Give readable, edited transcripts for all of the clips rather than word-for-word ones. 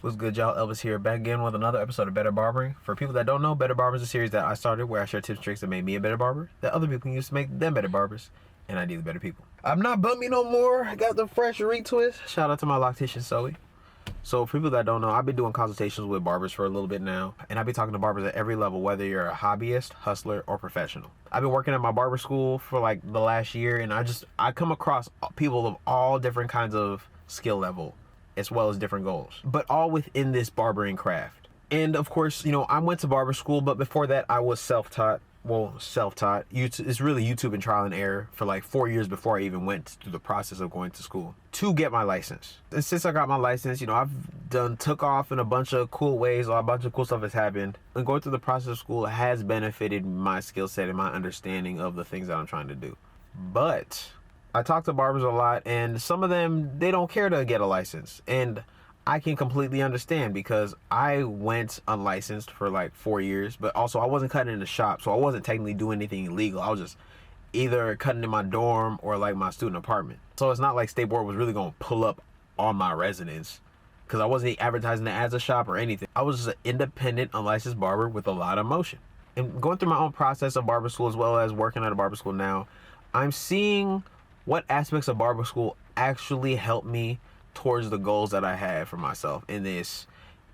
What's good, y'all? Elvis here, back again with another episode of Better Barbering. For people that don't know, Better Barbering is a series that I started where I share tips and tricks that made me a better barber, that other people can use to make them better barbers, and I do the better people. I'm not bumpy no more. I got the fresh retwist. Shout out to my loctician, Zoe. So for people that don't know, I've been doing consultations with barbers for a little bit now, and I've been talking to barbers at every level, whether you're a hobbyist, hustler, or professional. I've been working at my barber school for like the last year, and I come across people of all different kinds of skill level, as well as different goals, but all within this barbering craft. And of course, I went to barber school, but before that I was self-taught. It's really YouTube and trial and error for like 4 years before I even went through the process of going to school to get my license. And since I got my license, I've took off in a bunch of cool ways. A bunch of cool stuff has happened, and going through the process of school has benefited my skill set and my understanding of the things that I'm trying to do. But I talk to barbers a lot, and some of them, they don't care to get a license. And I can completely understand, because I went unlicensed for like 4 years, but also I wasn't cutting in the shop, so I wasn't technically doing anything illegal. I was just either cutting in my dorm or like my student apartment. So it's not like State Board was really going to pull up on my residence, because I wasn't advertising it as a shop or anything. I was just an independent, unlicensed barber with a lot of motion. And going through my own process of barber school, as well as working at a barber school now, I'm seeing what aspects of barber school actually help me towards the goals that I had for myself in this,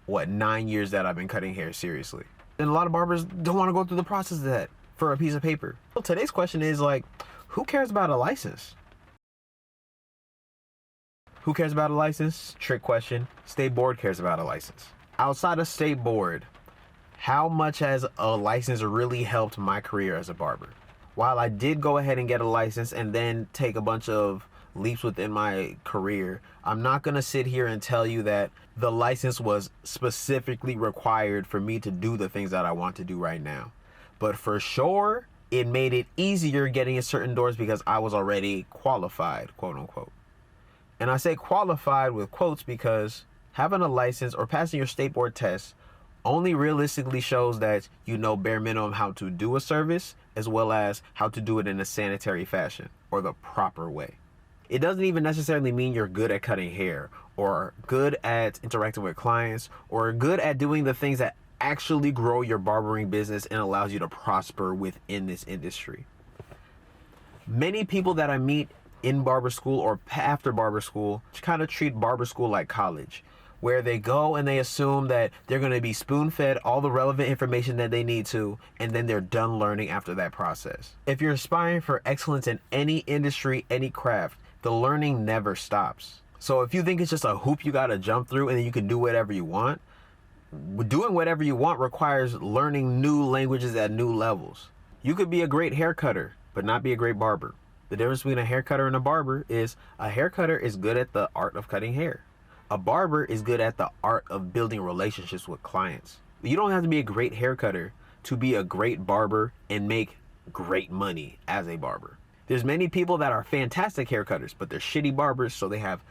9 years that I've been cutting hair seriously. And a lot of barbers don't want to go through the process of that for a piece of paper. Well, today's question is like, who cares about a license? Who cares about a license? Trick question. State Board cares about a license. Outside of State Board, how much has a license really helped my career as a barber? While I did go ahead and get a license and then take a bunch of leaps within my career, I'm not going to sit here and tell you that the license was specifically required for me to do the things that I want to do right now. But for sure, it made it easier getting in certain doors because I was already qualified, quote unquote. And I say qualified with quotes because having a license or passing your State Board test only realistically shows that you know bare minimum how to do a service, as well as how to do it in a sanitary fashion or the proper way. It doesn't even necessarily mean you're good at cutting hair or good at interacting with clients or good at doing the things that actually grow your barbering business and allows you to prosper within this industry. Many people that I meet in barber school or after barber school kind of treat barber school like college, where they go and they assume that they're going to be spoon-fed all the relevant information that they need to, and then they're done learning after that process. If you're aspiring for excellence in any industry, any craft, the learning never stops. So if you think it's just a hoop you got to jump through and then you can do whatever you want, doing whatever you want requires learning new languages at new levels. You could be a great hair cutter, but not be a great barber. The difference between a hair cutter and a barber is a hair cutter is good at the art of cutting hair. A barber is good at the art of building relationships with clients. You don't have to be a great hair cutter to be a great barber and make great money as a barber. There's many people that are fantastic hair cutters, but they're shitty barbers, so they have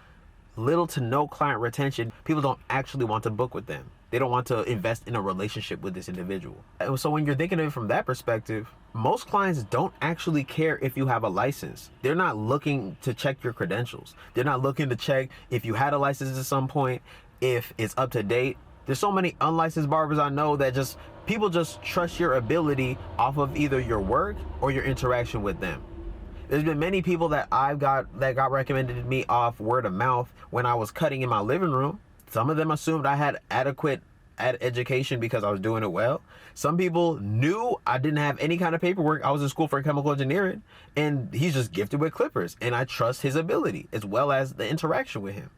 little to no client retention. People don't actually want to book with them. They don't want to invest in a relationship with this individual. And so when you're thinking of it from that perspective, most clients don't actually care if you have a license. They're not looking to check your credentials. They're not looking to check if you had a license at some point, if it's up to date. There's so many unlicensed barbers I know that people just trust your ability off of either your work or your interaction with them. There's been many people that got recommended to me off word of mouth when I was cutting in my living room. Some of them assumed I had adequate education because I was doing it well. Some people knew I didn't have any kind of paperwork. I was in school for chemical engineering, and he's just gifted with clippers, and I trust his ability as well as the interaction with him.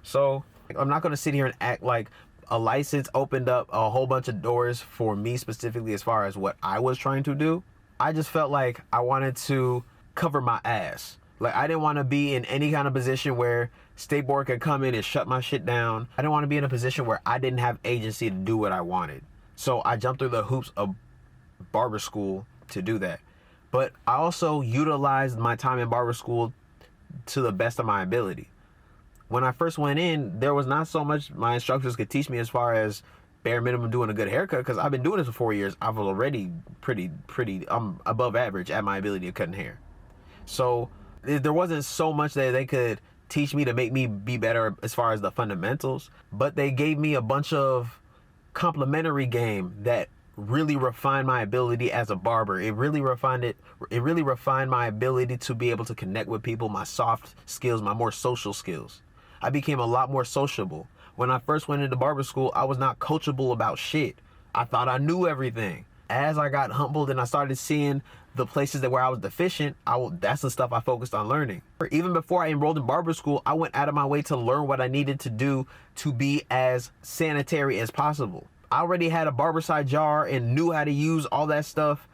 So I'm not going to sit here and act like a license opened up a whole bunch of doors for me specifically as far as what I was trying to do. I just felt like I wanted to cover my ass. Like, I didn't want to be in any kind of position where State Board could come in and shut my shit down. I didn't want to be in a position where I didn't have agency to do what I wanted. So I jumped through the hoops of barber school to do that. But I also utilized my time in barber school to the best of my ability. When I first went in, there was not so much my instructors could teach me as far as bare minimum doing a good haircut, because I've been doing this for 4 years. I've already pretty above average at my ability of cutting hair. So there wasn't so much that they could teach me to make me be better as far as the fundamentals, but they gave me a bunch of complementary game that really refined my ability as a barber. It really refined my ability to be able to connect with people, my soft skills, my more social skills. I became a lot more sociable. When I first went into barber school, I was not coachable about shit. I thought I knew everything. As I got humbled and I started seeing the places where I was deficient, that's the stuff I focused on learning. Even before I enrolled in barber school, I went out of my way to learn what I needed to do to be as sanitary as possible. I already had a barber side jar and knew how to use all that stuff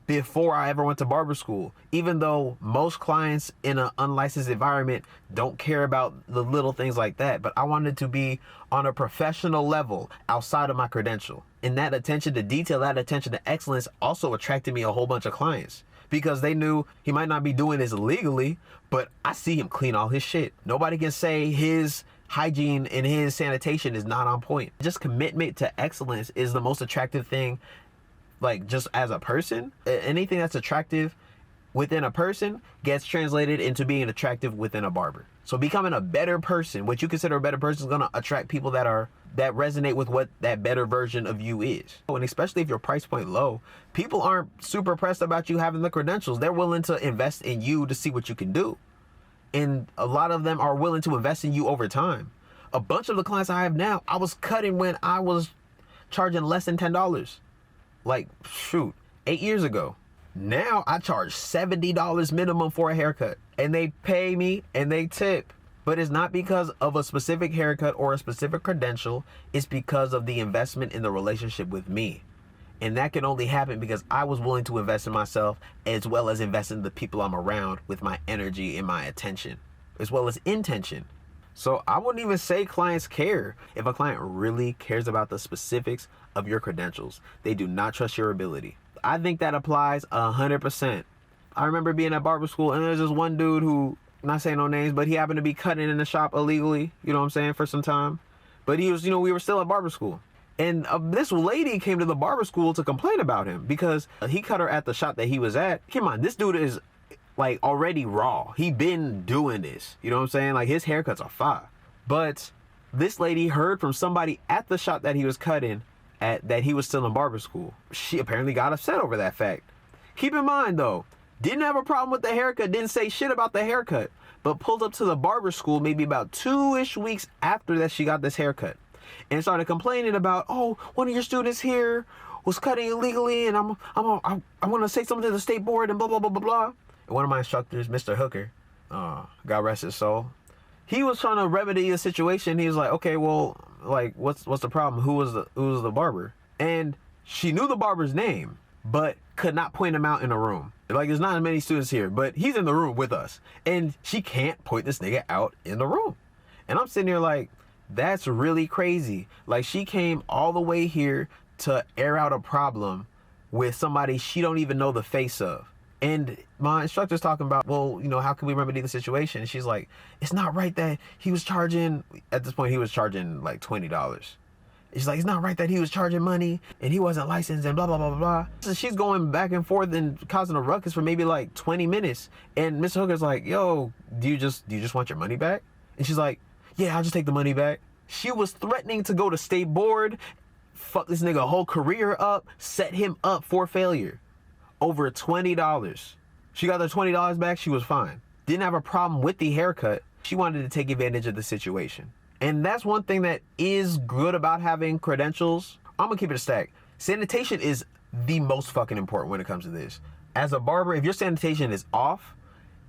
before I ever went to barber school. Even though most clients in an unlicensed environment don't care about the little things like that, but I wanted to be on a professional level outside of my credential. And that attention to detail, that attention to excellence also attracted me a whole bunch of clients, because they knew he might not be doing this legally, but I see him clean all his shit. Nobody can say his hygiene and his sanitation is not on point. Just commitment to excellence is the most attractive thing. Like, just as a person, anything that's attractive within a person gets translated into being attractive within a barber. So becoming a better person, what you consider a better person, is going to attract people that resonate with what that better version of you is. And especially if your price point low, people aren't super pressed about you having the credentials. They're willing to invest in you to see what you can do. And a lot of them are willing to invest in you over time. A bunch of the clients I have now, I was cutting when I was charging less than $10. Like, shoot, 8 years ago. Now I charge $70 minimum for a haircut, and they pay me and they tip. But it's not because of a specific haircut or a specific credential. It's because of the investment in the relationship with me. And that can only happen because I was willing to invest in myself, as well as invest in the people I'm around with my energy and my attention, as well as intention. So I wouldn't even say clients care. If a client really cares about the specifics of your credentials, they do not trust your ability. I think that applies 100%. I remember being at barber school, and there's this one dude who, not saying no names, but he happened to be cutting in the shop illegally, you know what I'm saying, for some time. But he was, we were still at barber school. And this lady came to the barber school to complain about him because he cut her at the shop that he was at. Come on, this dude is like already raw. He been doing this, you know what I'm saying? Like, his haircuts are fire. But this lady heard from somebody at the shop that he was cutting at that he was still in barber school. She apparently got upset over that fact. Keep in mind though, didn't have a problem with the haircut, didn't say shit about the haircut, but pulled up to the barber school maybe about 2-ish weeks after that she got this haircut and started complaining about, oh, one of your students here was cutting illegally, and I want to say something to the state board and blah blah blah blah blah. And one of my instructors, Mr. Hooker, God rest his soul, he was trying to remedy the situation. He was like, okay, well, like, what's the problem? Who was the barber? And she knew the barber's name, but could not point him out in a room. Like, there's not as many students here, but he's in the room with us, and she can't point this nigga out in the room. And I'm sitting here like, that's really crazy. Like, she came all the way here to air out a problem with somebody she don't even know the face of. And my instructor's talking about, well, how can we remedy the situation? And she's like, it's not right that he was charging, at this point he was charging like $20. She's like, it's not right that he was charging money and he wasn't licensed and blah, blah, blah, blah, blah. So she's going back and forth and causing a ruckus for maybe like 20 minutes. And Mr. Hooker's like, yo, do you just want your money back? And she's like, yeah, I'll just take the money back. She was threatening to go to state board, fuck this nigga whole career up, set him up for failure. Over $20. She got the $20 back. She was fine. Didn't have a problem with the haircut. She wanted to take advantage of the situation. And that's one thing that is good about having credentials. I'm gonna keep it a stack. Sanitation is the most fucking important when it comes to this. As a barber, if your sanitation is off,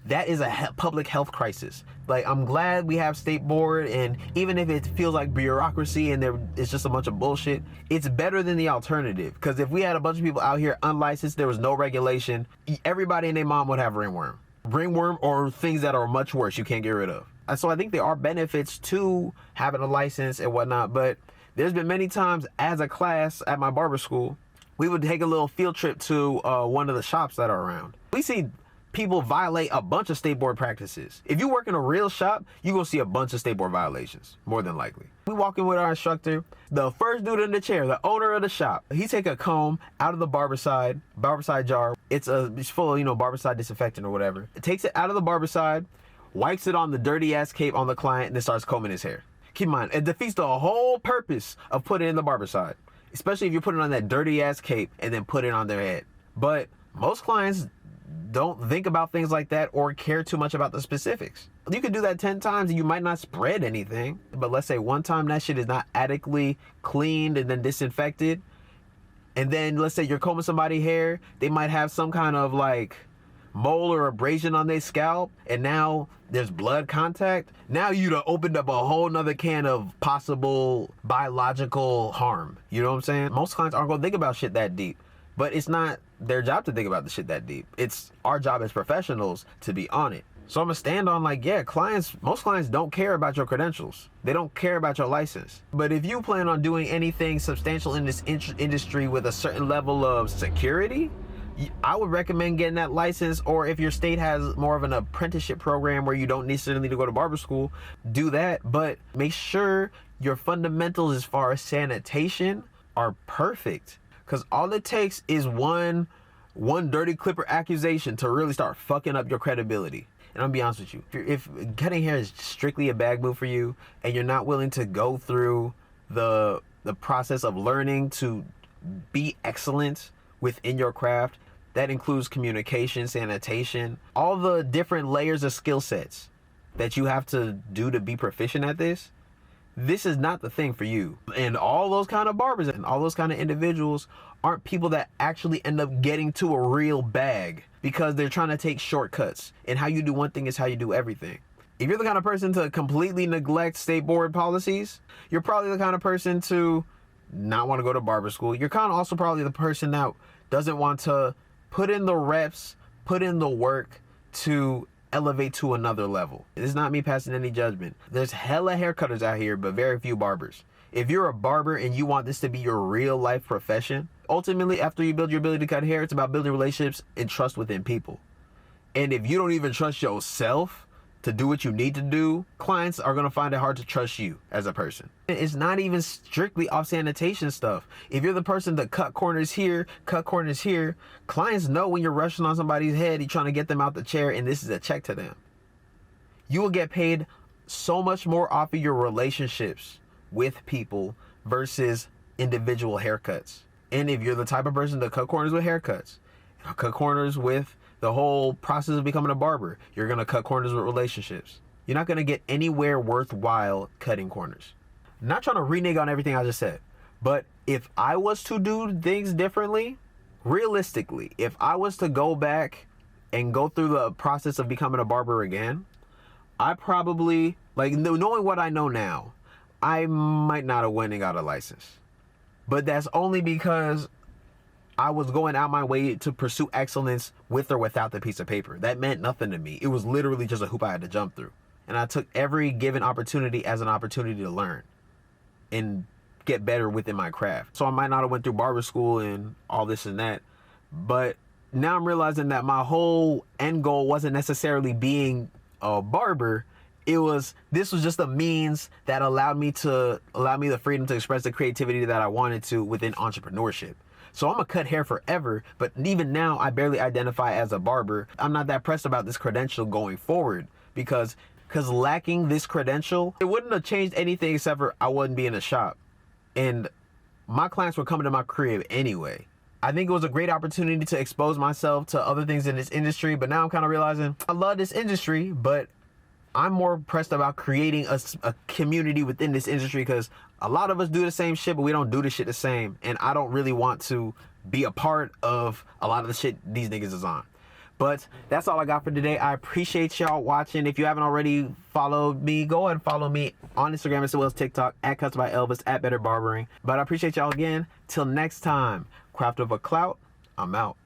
that is a public health crisis. Like, I'm glad we have state board, and even if it feels like bureaucracy and it's just a bunch of bullshit, it's better than the alternative. Because if we had a bunch of people out here unlicensed, there was no regulation, everybody and their mom would have ringworm. Ringworm, or things that are much worse you can't get rid of. And so I think there are benefits to having a license and whatnot, but there's been many times as a class at my barber school, we would take a little field trip to one of the shops that are around. We see people violate a bunch of state board practices. If you work in a real shop, you're gonna see a bunch of state board violations, more than likely. We walk in with our instructor, the first dude in the chair, the owner of the shop, he take a comb out of the barbicide jar. It's full of, barbicide disinfectant or whatever. It takes it out of the barbicide, wipes it on the dirty ass cape on the client, and then starts combing his hair. Keep in mind, it defeats the whole purpose of putting it in the barber side, especially if you're putting on that dirty ass cape and then put it on their head. But most clients don't think about things like that or care too much about the specifics. You could do that 10 times and you might not spread anything, but let's say one time that shit is not adequately cleaned and then disinfected, and then let's say you're combing somebody's hair, they might have some kind of like mole or abrasion on their scalp, and now there's blood contact. Now you'd have opened up a whole nother can of possible biological harm. You know what I'm saying? Most clients aren't gonna think about shit that deep, but it's not their job to think about the shit that deep. It's our job as professionals to be on it. So I'm gonna stand on like, yeah, most clients don't care about your credentials. They don't care about your license. But if you plan on doing anything substantial in this industry with a certain level of security, I would recommend getting that license. Or if your state has more of an apprenticeship program where you don't necessarily need to go to barber school, do that. But make sure your fundamentals as far as sanitation are perfect, because all it takes is one dirty clipper accusation to really start fucking up your credibility. And I'm gonna be honest with you, if cutting hair is strictly a bag move for you and you're not willing to go through the process of learning to be excellent within your craft, that includes communication, sanitation, all the different layers of skill sets that you have to do to be proficient at this, this is not the thing for you. And all those kind of barbers and all those kind of individuals aren't people that actually end up getting to a real bag, because they're trying to take shortcuts. And how you do one thing is how you do everything. If you're the kind of person to completely neglect state board policies, you're probably the kind of person to not want to go to barber school. You're kind of also probably the person that doesn't want to put in the reps, put in the work to elevate to another level. This is not me passing any judgment. There's hella haircutters out here, but very few barbers. If you're a barber and you want this to be your real life profession, ultimately after you build your ability to cut hair, it's about building relationships and trust within people. And if you don't even trust yourself to do what you need to do, clients are gonna find it hard to trust you as a person. It's not even strictly off sanitation stuff. If you're the person to cut corners here, clients know when you're rushing on somebody's head, you're trying to get them out the chair, and this is a check to them. You will get paid so much more off of your relationships with people versus individual haircuts. And if you're the type of person to cut corners with haircuts, cut corners with the whole process of becoming a barber, you're gonna cut corners with relationships. You're not gonna get anywhere worthwhile cutting corners. I'm not trying to renege on everything I just said, but if I was to do things differently, realistically, if I was to go back and go through the process of becoming a barber again, I probably, like, knowing what I know now, I might not have went and got a license. But that's only because I was going out my way to pursue excellence with or without the piece of paper. That meant nothing to me. It was literally just a hoop I had to jump through. And I took every given opportunity as an opportunity to learn and get better within my craft. So I might not have went through barber school and all this and that, but now I'm realizing that my whole end goal wasn't necessarily being a barber. This was just a means that allowed me the freedom to express the creativity that I wanted to within entrepreneurship. So I'm gonna cut hair forever, but even now I barely identify as a barber. I'm not that pressed about this credential going forward, because lacking this credential, it wouldn't have changed anything except for I wouldn't be in a shop. And my clients were coming to my crib anyway. I think it was a great opportunity to expose myself to other things in this industry, but now I'm kind of realizing I love this industry, but I'm more pressed about creating a community within this industry, because a lot of us do the same shit, but we don't do the shit the same. And I don't really want to be a part of a lot of the shit these niggas is on. But that's all I got for today. I appreciate y'all watching. If you haven't already followed me, go ahead and follow me on Instagram as well as TikTok at Cuts by Elvis, at Better Barbering. But I appreciate y'all again. Till next time, Craft of a Clout, I'm out.